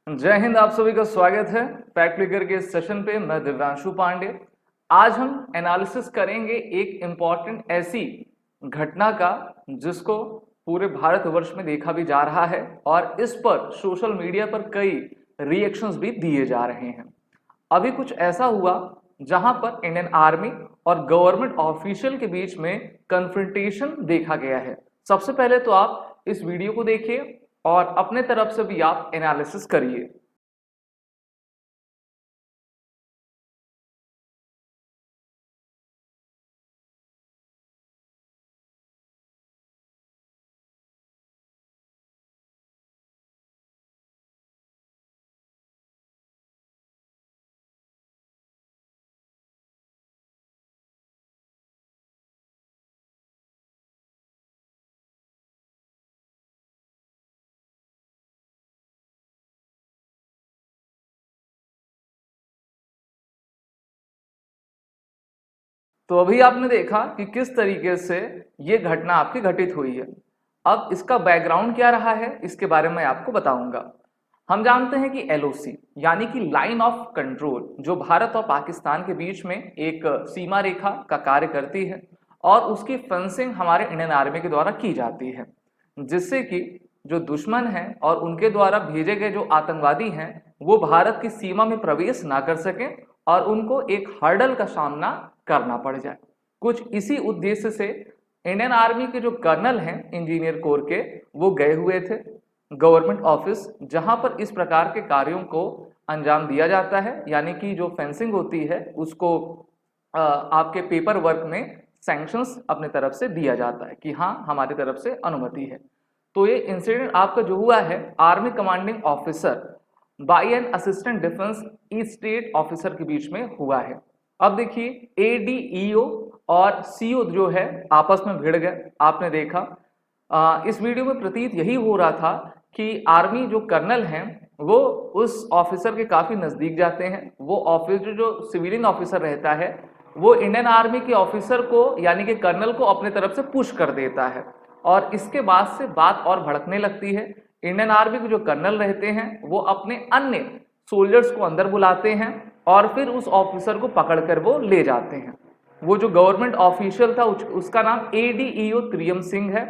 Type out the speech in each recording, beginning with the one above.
जय हिंद। आप सभी का स्वागत है फैक्ट क्लिकर के इस सेशन पे। मैं दिव्यांशु पांडे। आज हम एनालिसिस करेंगे एक इम्पॉर्टेंट ऐसी घटना का जिसको पूरे भारतवर्ष में देखा भी जा रहा है और इस पर सोशल मीडिया पर कई रिएक्शंस भी दिए जा रहे हैं। अभी कुछ ऐसा हुआ जहां पर इंडियन आर्मी और गवर्नमेंट ऑफिशियल के बीच में कन्फ्रंटेशन देखा गया है। सबसे पहले तो आप इस वीडियो को देखिए और अपने तरफ से भी आप एनालिसिस करिए। तो अभी आपने देखा कि किस तरीके से ये घटना आपकी घटित हुई है। अब इसका बैकग्राउंड क्या रहा है इसके बारे में आपको बताऊंगा। हम जानते हैं कि एलओसी यानी कि लाइन ऑफ कंट्रोल जो भारत और पाकिस्तान के बीच में एक सीमा रेखा का कार्य करती है और उसकी फेंसिंग हमारे इंडियन आर्मी के द्वारा की जाती है, जिससे कि जो दुश्मन हैं और उनके द्वारा भेजे गए जो आतंकवादी हैं वो भारत की सीमा में प्रवेश ना कर सकें और उनको एक हर्डल का सामना करना पड़ जाए। कुछ इसी उद्देश्य से इंडियन आर्मी के जो कर्नल हैं इंजीनियर कोर के, वो गए हुए थे गवर्नमेंट ऑफिस जहां पर इस प्रकार के कार्यों को अंजाम दिया जाता है, यानी कि जो फेंसिंग होती है उसको आपके पेपर वर्क में सैंक्शंस अपने तरफ से दिया जाता है कि हाँ हमारी तरफ से अनुमति है। तो ये इंसिडेंट आपका जो हुआ है army commanding officer by an assistant defence state officer के बीच में हुआ है। अब देखिए एडीईओ और सीओ जो है आपस में भिड़ गए। आपने देखा इस वीडियो में प्रतीत यही हो रहा था कि आर्मी जो कर्नल हैं वो उस ऑफिसर के काफी नजदीक जाते हैं। वो ऑफिसर जो सिविलियन ऑफिसर रहता है वो इंडियन आर्मी के ऑफिसर को यानी कि कर्नल को अपने तरफ से पुश कर देता है और इसके बाद से बात और भड़कने लगती है। इंडियन आर्मी के जो कर्नल रहते हैं वो अपने अन्य सोल्जर्स को अंदर बुलाते हैं और फिर उस ऑफिसर को पकड़कर वो ले जाते हैं। वो जो गवर्नमेंट ऑफिशियल था उसका नाम एडीईओ त्रियम सिंह है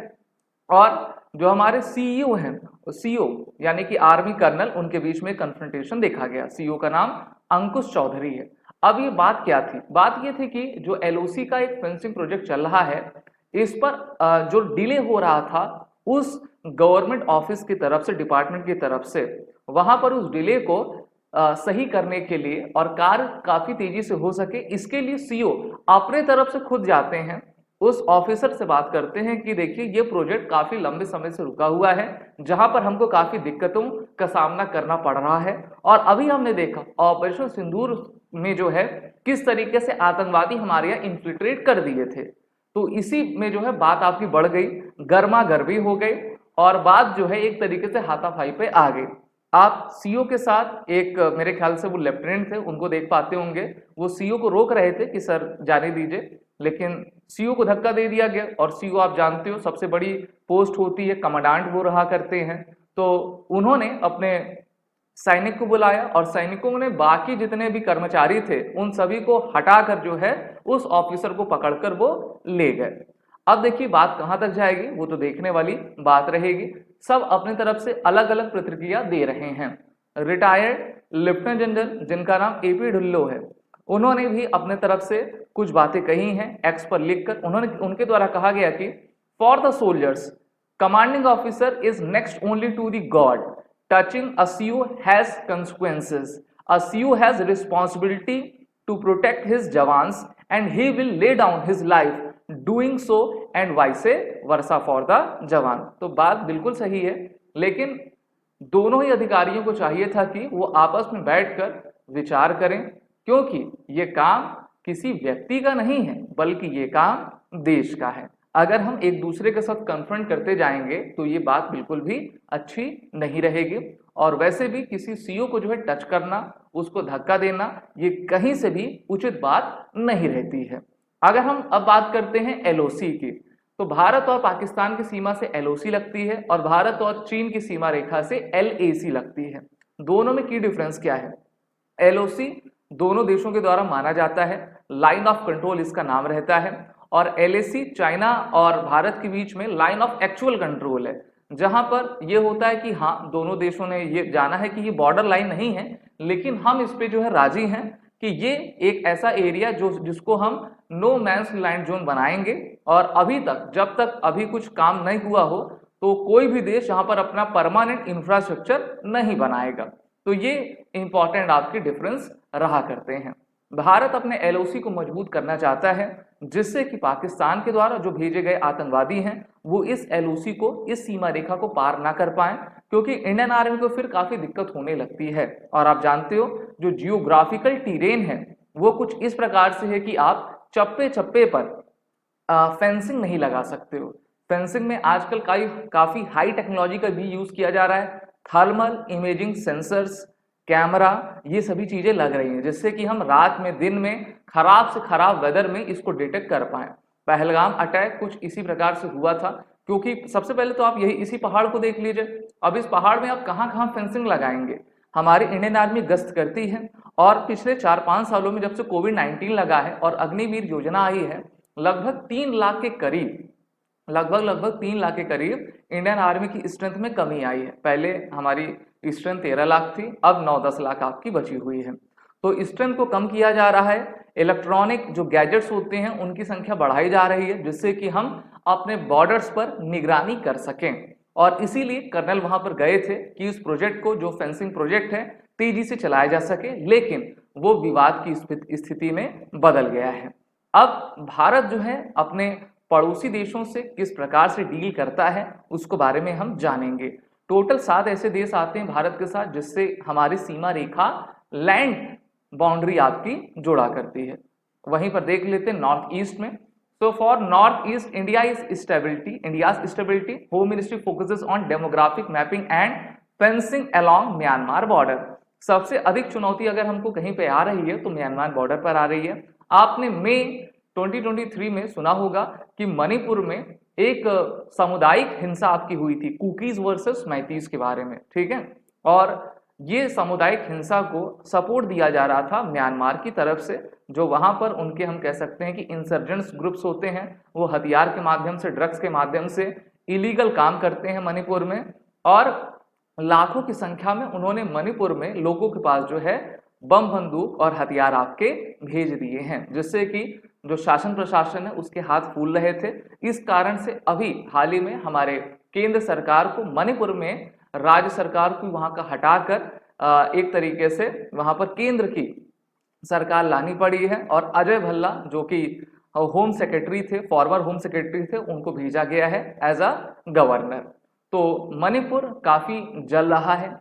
और जो हमारे सीईओ हैं सीओ यानी कि आर्मी कर्नल, उनके बीच में कन्फ्रंटेशन देखा गया। सीईओ का नाम अंकुश चौधरी है। अब ये बात क्या थी? बात ये थी कि जो एलओसी का एक फेंसिंग प्रोजेक्ट चल रहा है इस पर जो डिले हो रहा था उस गवर्नमेंट ऑफिस की तरफ से, डिपार्टमेंट की तरफ से, वहां पर उस डिले को सही करने के लिए और कार्य काफी तेजी से हो सके इसके लिए सीओ अपने तरफ से खुद जाते हैं, उस ऑफिसर से बात करते हैं कि देखिए ये प्रोजेक्ट काफी लंबे समय से रुका हुआ है जहां पर हमको काफी दिक्कतों का सामना करना पड़ रहा है और अभी हमने देखा ऑपरेशन सिंदूर में जो है किस तरीके से आतंकवादी हमारे यहाँ इन्फिल्ट्रेट कर दिए थे। तो इसी में जो है बात आपकी बढ़ गई, गर्मा गर्मी हो गई और बात जो है एक तरीके से हाथापाई पे आ गई। आप सीओ के साथ एक मेरे ख्याल से वो लेफ्टिनेंट थे, उनको देख पाते होंगे, वो सीओ को रोक रहे थे कि सर जाने दीजिए, लेकिन सीओ को धक्का दे दिया गया और सीओ आप जानते हो सबसे बड़ी पोस्ट होती है, कमांडेंट वो रहा करते हैं। तो उन्होंने अपने सैनिक को बुलाया और सैनिकों ने बाकी जितने भी कर्मचारी थे उन सभी को हटाकर जो है उस ऑफिसर को पकड़कर वो ले गए। अब देखिए बात कहां तक जाएगी वो तो देखने वाली बात रहेगी। सब अपनी तरफ से अलग अलग प्रतिक्रिया दे रहे हैं। रिटायर्ड लेफ्टिनेंट जनरल जिनका नाम एपी ढुल्लो है, उन्होंने भी अपने तरफ से कुछ बातें कही हैं एक्स पर लिखकर। उन्होंने उनके द्वारा कहा गया कि for the soldiers commanding officer is next only to the god, touching a CO has consequences. A CO has responsibility to protect his jawans and he will lay down his life doing so and vice versa for the jawan। तो बात बिल्कुल सही है, लेकिन दोनों ही अधिकारियों को चाहिए था कि वो आपस में बैठकर विचार करें, क्योंकि ये काम किसी व्यक्ति का नहीं है बल्कि ये काम देश का है। अगर हम एक दूसरे के साथ कन्फ्रंट करते जाएंगे तो ये बात बिल्कुल भी अच्छी नहीं रहेगी और वैसे भी किसी सीओ को जो है टच करना, उसको धक्का देना, ये कहीं से भी उचित बात नहीं रहती है। अगर हम अब बात करते हैं एलओसी की, तो भारत और पाकिस्तान की सीमा से एलओसी लगती है और भारत और चीन की सीमा रेखा से एलएसी लगती है। दोनों में की डिफरेंस क्या है? एलओसी दोनों देशों के द्वारा माना जाता है, लाइन ऑफ कंट्रोल इसका नाम रहता है, और एलएसी चाइना और भारत के बीच में लाइन ऑफ एक्चुअल कंट्रोल है, जहां पर यह होता है कि हाँ दोनों देशों ने ये जाना है कि ये बॉर्डर लाइन नहीं है, लेकिन हम इस पे जो है राजी हैं कि ये एक ऐसा एरिया जिसको हम नो मैंस लैंड जोन बनाएंगे, और अभी तक जब तक अभी कुछ काम नहीं हुआ हो तो कोई भी देश यहाँ पर अपना परमानेंट इंफ्रास्ट्रक्चर नहीं बनाएगा। तो ये इंपॉर्टेंट आपके डिफरेंस रहा करते हैं। भारत अपने एलओसी को मजबूत करना चाहता है, जिससे कि पाकिस्तान के द्वारा जो भेजे गए आतंकवादी हैं वो इस एलओसी को, इस सीमा रेखा को पार ना कर पाए, क्योंकि इंडियन आर्मी को फिर काफी दिक्कत होने लगती है। और आप जानते हो जो जियोग्राफिकल टीरेन है वो कुछ इस प्रकार से है कि आप चप्पे चप्पे पर फेंसिंग नहीं लगा सकते हो। फेंसिंग में आजकल काफी हाई टेक्नोलॉजी का भी यूज किया जा रहा है, थर्मल इमेजिंग सेंसर्स, कैमरा, ये सभी चीजें लग रही हैं, जिससे कि हम रात में दिन में खराब से खराब वेदर में इसको डिटेक्ट कर पाए। पहलगाम अटैक कुछ इसी प्रकार से हुआ था, क्योंकि सबसे पहले तो आप यही इसी पहाड़ को देख लीजिए, अब इस पहाड़ में आप कहाँ कहाँ फेंसिंग लगाएंगे। हमारी इंडियन आर्मी गश्त करती है, और पिछले 4-5 सालों में जब से कोविड-19 लगा है और अग्निवीर योजना आई है, लगभग 3 लाख के करीब लगभग 3 लाख के करीब इंडियन आर्मी की स्ट्रेंथ में कमी आई है। पहले हमारी स्ट्रेंथ 13 लाख थी, अब 9-10 लाख आपकी बची हुई है। तो स्ट्रेंथ को कम किया जा रहा है, इलेक्ट्रॉनिक जो गैजेट्स होते हैं उनकी संख्या बढ़ाई जा रही है, जिससे कि हम अपने बॉर्डर्स पर निगरानी कर सकें। और इसीलिए कर्नल वहां पर गए थे कि इस प्रोजेक्ट को, जो फेंसिंग प्रोजेक्ट है, तेजी से चलाया जा सके, लेकिन वो विवाद की स्थिति में बदल गया है। अब भारत जो है अपने पड़ोसी देशों से किस प्रकार से डील करता है उसको बारे में हम जानेंगे। टोटल 7 ऐसे देश आते हैं भारत के साथ, जिससे हमारी सीमा रेखा लैंड बाउंड्री आपकी जोड़ा करती है। वहीं पर देख लेते हैं नॉर्थ ईस्ट में। So for North East, India's stability, Home Ministry focuses on demographic mapping and fencing along Myanmar border. सबसे अधिक चुनौती अगर हमको कहीं पे आ रही है तो म्यांमार बॉर्डर पर आ रही है। आपने मई 2023 में सुना होगा कि मणिपुर में एक सामुदायिक हिंसा आपकी हुई थी, कुकीज वर्सेस मैतीस के बारे में, ठीक है। और ये सामुदायिक हिंसा को सपोर्ट दिया जा रहा था म्यांमार की तरफ से, जो वहां पर उनके, हम कह सकते हैं कि इंसर्जेंट्स ग्रुप्स होते हैं, वो हथियार के माध्यम से, ड्रग्स के माध्यम से इलीगल काम करते हैं मणिपुर में। और लाखों की संख्या में उन्होंने मणिपुर में लोगों के पास जो है बम, बंदूक और हथियार आपके भेज दिए हैं, जिससे कि जो शासन प्रशासन है उसके हाथ फूल रहे थे। इस कारण से अभी हाल ही में हमारे केंद्र सरकार को मणिपुर में राज्य सरकार को वहां का हटाकर एक तरीके से वहां पर केंद्र की सरकार लानी पड़ी है, और अजय भल्ला जो कि होम सेक्रेटरी थे, फॉर्मर होम सेक्रेटरी थे, उनको भेजा गया है एज अ गवर्नर। तो मणिपुर काफी जल रहा है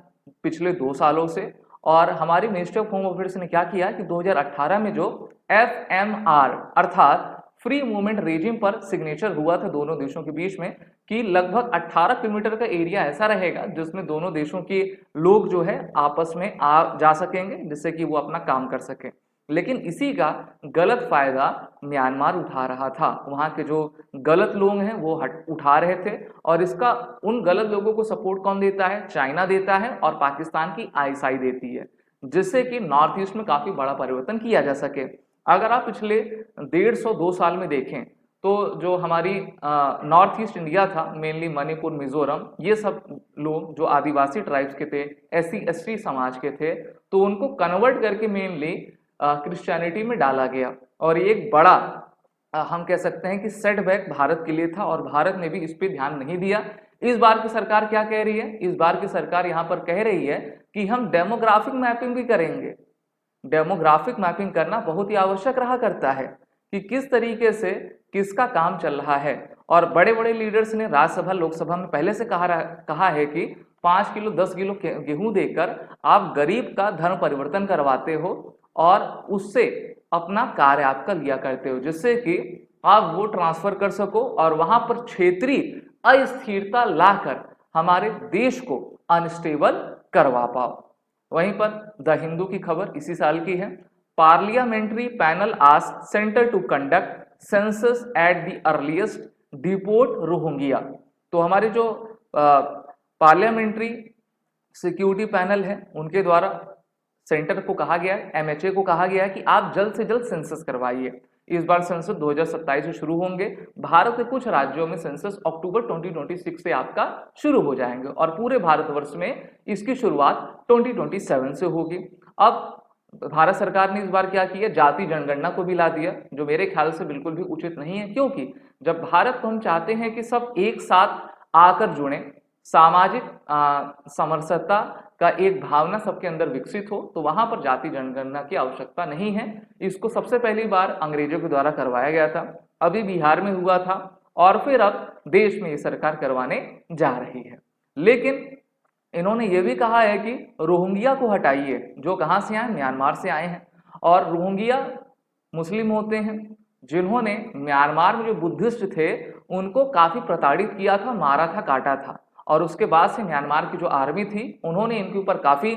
पिछले 2 सालों से, और हमारी मिनिस्ट्री ऑफ होम अफेयर्स ने क्या किया कि 2018 में जो FMR अर्थात फ्री मूवमेंट रेजिम पर सिग्नेचर हुआ था दोनों देशों के बीच में, कि लगभग 18 किलोमीटर का एरिया ऐसा रहेगा जिसमें दोनों देशों के लोग जो है आपस में आ जा सकेंगे, जिससे कि वो अपना काम कर सकें। लेकिन इसी का गलत फायदा म्यांमार उठा रहा था, वहां के जो गलत लोग हैं वो उठा रहे थे, और इसका उन गलत लोगों को सपोर्ट कौन देता है? चाइना देता है, और पाकिस्तान की ISI देती है, जिससे कि नॉर्थ ईस्ट में काफी बड़ा परिवर्तन किया जा सके। अगर आप पिछले 150-2 साल में देखें तो जो हमारी नॉर्थ ईस्ट इंडिया था, मेनली मणिपुर, मिजोरम, ये सब लोग जो आदिवासी ट्राइब्स के थे, SC/ST समाज के थे, तो उनको कन्वर्ट करके मेनली क्रिश्चियनिटी में डाला गया, और एक बड़ा हम कह सकते हैं कि सेटबैक भारत के लिए था, और भारत ने भी इस पे ध्यान नहीं दिया। इस बार की सरकार क्या कह रही है? इस बार की सरकार यहाँ पर कह रही है कि हम डेमोग्राफिक मैपिंग भी करेंगे। डेमोग्राफिक मैपिंग करना बहुत ही आवश्यक रहा करता है कि किस तरीके से किसका काम चल रहा है, और बड़े बड़े लीडर्स ने राज्यसभा, लोकसभा में पहले से कहा है कि 5 किलो 10 किलो गेहूं देकर आप गरीब का धर्म परिवर्तन करवाते हो, और उससे अपना कार्य आपका लिया करते हो, जिससे कि आप वो ट्रांसफर कर सको और वहां पर क्षेत्रीय अस्थिरता लाकर हमारे देश को अनस्टेबल करवा पाओ। वहीं पर द हिंदू की खबर इसी साल की है, parliamentary panel ask centre to conduct census at the earliest, deport Rohingya. तो हमारे जो पार्लियामेंट्री सिक्योरिटी पैनल है उनके द्वारा सेंटर को कहा गया है, एमएचए को कहा गया है कि आप जल्द से जल्द सेंसस करवाइए। इस बार सेंसस 2027 से शुरू होंगे। भारत के कुछ राज्यों में सेंसस अक्टूबर 2026 से आपका शुरू हो जाएंगे और पूरे भारतवर्ष में इसकी शुरुआत 2027 से होगी। अब भारत सरकार ने इस बार क्या किया, जाति जनगणना को भी ला दिया, जो मेरे ख्याल से बिल्कुल भी उचित नहीं है, क्योंकि जब भारत को हम चाहते हैं कि सब एक साथ आकर जुड़े, सामाजिक समरसता का एक भावना सबके अंदर विकसित हो, तो वहां पर जाति जनगणना की आवश्यकता नहीं है। इसको सबसे पहली बार अंग्रेजों के द्वारा करवाया गया था, अभी बिहार में हुआ था और फिर अब देश में ये सरकार करवाने जा रही है। लेकिन इन्होंने ये भी कहा है कि रोहिंग्या को हटाइए, जो कहाँ से आए, म्यांमार से आए हैं। और रोहिंग्या मुस्लिम होते हैं जिन्होंने म्यांमार में जो बुद्धिस्ट थे उनको काफी प्रताड़ित किया था, मारा था, काटा था, और उसके बाद से म्यांमार की जो आर्मी थी उन्होंने इनके ऊपर काफी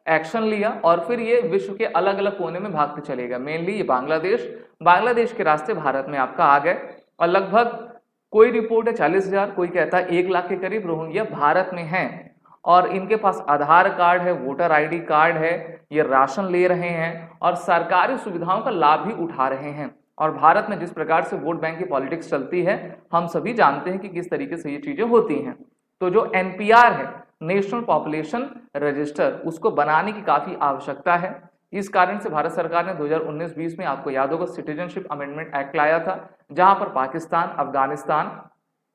एक्शन लिया और फिर ये विश्व के अलग अलग कोने में भागते चले गए। मेनली ये बांग्लादेश के रास्ते भारत में आपका आ गए और लगभग कोई रिपोर्ट है 40,000, कोई कहता है 1 लाख के करीब रोहिंग्या भारत में हैं और इनके पास आधार कार्ड है, वोटर आईडी कार्ड है, ये राशन ले रहे हैं और सरकारी सुविधाओं का लाभ भी उठा रहे हैं। और भारत में जिस प्रकार से वोट बैंक की पॉलिटिक्स चलती है हम सभी जानते हैं कि किस तरीके से ये चीजें होती हैं। तो जो एनपीआर है, नेशनल पॉपुलेशन रजिस्टर, उसको बनाने की काफी आवश्यकता है। इस कारण से भारत सरकार ने 2019-20 में, आपको याद होगा, सिटीजनशिप अमेंडमेंट एक्ट लाया था, जहां पर पाकिस्तान, अफगानिस्तान,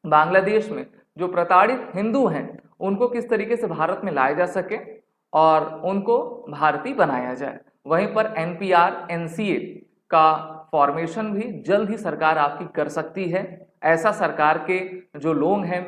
बांग्लादेश में जो प्रताड़ित हिंदू हैं उनको किस तरीके से भारत में लाया जा सके और उनको भारतीय बनाया जाए। वहीं पर एनपीआर एनसीए का फॉर्मेशन भी जल्द ही सरकार आपकी कर सकती है, ऐसा सरकार के जो लोग हैं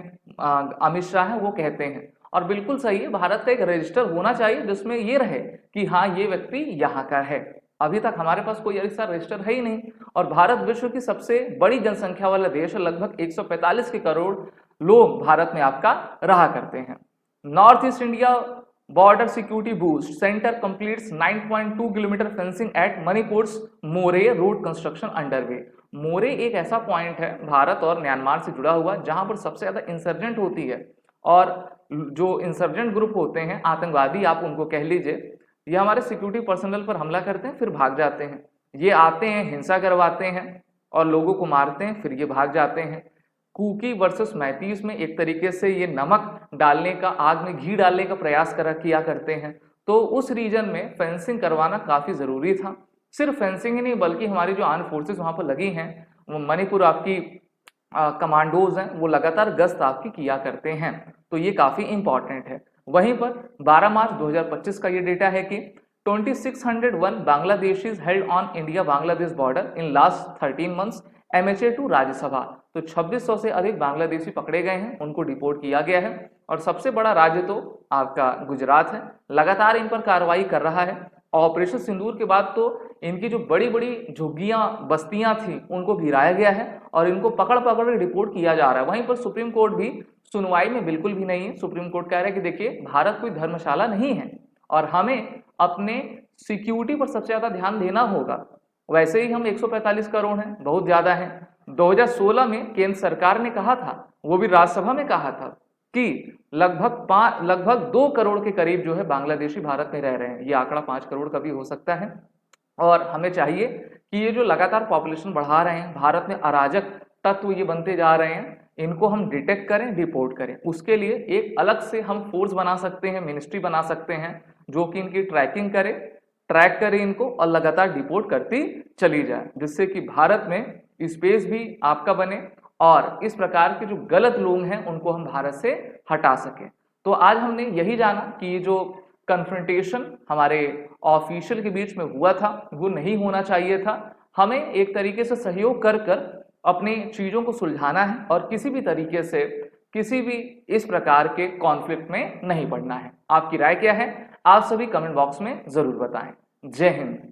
अमित शाह हैं वो कहते हैं। और बिल्कुल सही है, भारत का एक रजिस्टर होना चाहिए जिसमें ये रहे कि हाँ ये व्यक्ति यहाँ का है। अभी तक हमारे पास कोई ऐसा रजिस्टर है ही नहीं और भारत विश्व की सबसे बड़ी जनसंख्या वाला देश है, लगभग 145 करोड़ लोग भारत में आपका रहा करते हैं। North east India border security boost, centre completes 9.2 kilometre fencing at Manipur's Moreh road construction underway. Moreh एक ऐसा पॉइंट है भारत और म्यांमार से जुड़ा हुआ जहां पर सबसे ज्यादा इंसर्जेंट होती है और जो इंसर्जेंट ग्रुप होते हैं, आतंकवादी आप उनको कह लीजिए, ये हमारे सिक्योरिटी पर्सनल पर हमला करते हैं फिर भाग जाते हैं। ये आते हैं, हिंसा करवाते हैं और लोगों को मारते हैं, फिर ये भाग जाते हैं। कुकी वर्सेस मैतीस में एक तरीके से ये नमक डालने का, आग में घी डालने का प्रयास किया करते हैं। तो उस रीजन में फेंसिंग करवाना काफी जरूरी था। सिर्फ फेंसिंग ही नहीं बल्कि हमारी जो आर्म फोर्सेस वहां पर लगी हैं, वो मणिपुर आपकी कमांडोज हैं, वो लगातार गश्त आपकी किया करते हैं, तो ये काफी इंपॉर्टेंट है। वहीं पर 12 मार्च 2025 का ये डेटा है कि 2601 Bangladeshis held on India Bangladesh border in last 13 months MHA to Rajya Sabha. तो 2600 से अधिक बांग्लादेशी पकड़े गए हैं, उनको डिपोर्ट किया गया है और सबसे बड़ा राज्य तो आपका गुजरात है, लगातार इन पर कार्रवाई कर रहा है। ऑपरेशन सिंदूर के बाद तो इनकी जो बड़ी बड़ी झुग्गियां बस्तियां थी उनको गिराया गया है और इनको पकड़ पकड़ रिपोर्ट किया जा रहा है। वहीं पर सुप्रीम कोर्ट भी सुनवाई में बिल्कुल भी नहीं है। सुप्रीम कोर्ट कह रहा है कि देखिए भारत कोई धर्मशाला नहीं है और हमें अपने सिक्योरिटी पर सबसे ज्यादा ध्यान देना होगा। वैसे ही हम 145 करोड़ हैं, बहुत ज्यादा है। 2016 में केंद्र सरकार ने कहा था, वो भी राज्यसभा में कहा था कि लगभग 2 करोड़ के करीब जो है बांग्लादेशी भारत में रह रहे हैं। ये आंकड़ा 5 करोड़ का भी हो सकता है और हमें चाहिए कि ये जो लगातार पॉपुलेशन बढ़ा रहे हैं, भारत में अराजक तत्व ये बनते जा रहे हैं, इनको हम डिटेक्ट करें, रिपोर्ट करें। उसके लिए एक अलग से हम फोर्स बना सकते हैं, मिनिस्ट्री बना सकते हैं जो कि इनकी ट्रैकिंग करे, ट्रैक करे इनको और लगातार डिपोर्ट करती चली जाए, जिससे कि भारत में स्पेस भी आपका बने और इस प्रकार के जो गलत लोग हैं उनको हम भारत से हटा सकें। तो आज हमने यही जाना कि ये जो कन्फ्रंटेशन हमारे ऑफिशियल के बीच में हुआ था वो नहीं होना चाहिए था। हमें एक तरीके से सहयोग कर अपनी चीजों को सुलझाना है और किसी भी तरीके से किसी भी इस प्रकार के कॉन्फ्लिक्ट में नहीं पड़ना है। आपकी राय क्या है? आप सभी कमेंट बॉक्स में जरूर बताएं। जय हिंद।